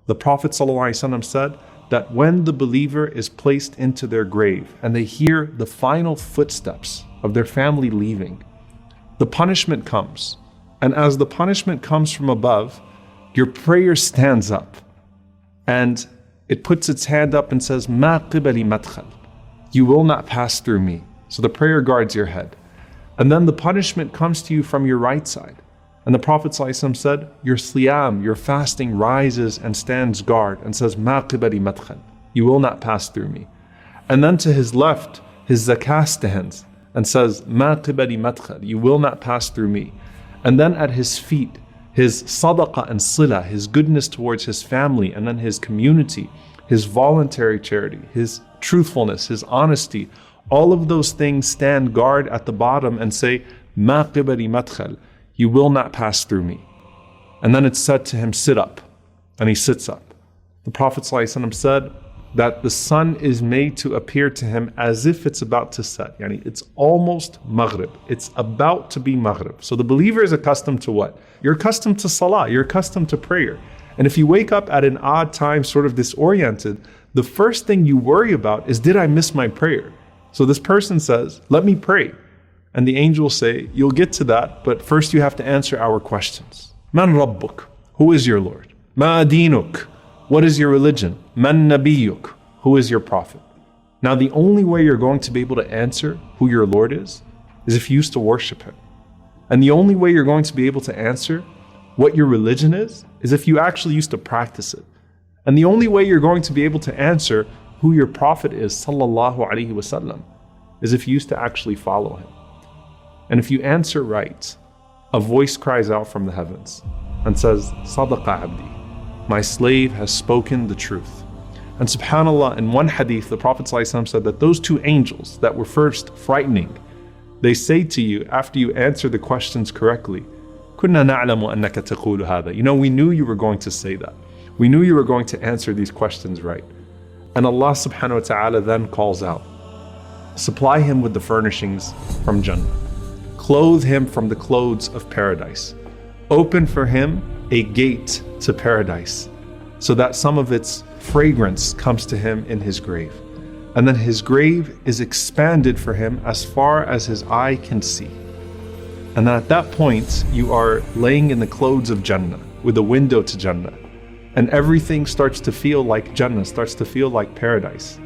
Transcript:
The Prophet ﷺ said that when the believer is placed into their grave and they hear the final footsteps of their family leaving, the punishment comes. And as the punishment comes from above, your prayer stands up and it puts its hand up and says, "Ma qibali madkhal." You will not pass through me. So the prayer guards your head. And then the punishment comes to you from your right side. And the Prophet ﷺ said, your siyam, your fasting rises and stands guard and says, "Ma qibali madkhal." You will not pass through me. And then to his left, his zakah stands and says, "Ma qibali madkhal." You will not pass through me. And then at his feet, his sadaqah and sila, his goodness towards his family and then his community, his voluntary charity, his truthfulness, his honesty, all of those things stand guard at the bottom and say, "Ma qibali madkhal." You will not pass through me. And then it's said to him, "Sit up." And he sits up. The Prophet ﷺ said that the sun is made to appear to him as if it's about to set. Yani it's almost Maghrib. It's about to be Maghrib. So the believer is accustomed to what? You're accustomed to salah. You're accustomed to prayer. And if you wake up at an odd time, sort of disoriented, the first thing you worry about is, did I miss my prayer? So this person says, "Let me pray." And the angels say, "You'll get to that, but first you have to answer our questions. Man Rabbuk? Who is your Lord? Ma dinuk? What is your religion? Man Nabiyuk? Who is your prophet?" Now the only way you're going to be able to answer who your Lord is if you used to worship him. And the only way you're going to be able to answer what your religion is if you actually used to practice it. And the only way you're going to be able to answer who your prophet is, sallallahu alaihi wasallam, is if you used to actually follow him. And if you answer right, a voice cries out from the heavens and says, "Sadaqa abdi, my slave has spoken the truth." And subhanAllah, in one hadith, the Prophet ﷺ said that those two angels that were first frightening, they say to you after you answer the questions correctly, "Kunna na'lamu annaka taqulu hadha." You know, we knew you were going to say that. We knew you were going to answer these questions right. And Allah subhanahu wa ta'ala then calls out, supply him with the furnishings from Jannah. Clothe him from the clothes of paradise. Open for him a gate to paradise so that some of its fragrance comes to him in his grave. And then his grave is expanded for him as far as his eye can see. And then at that point, you are laying in the clothes of Jannah with a window to Jannah. And everything starts to feel like Jannah, starts to feel like paradise.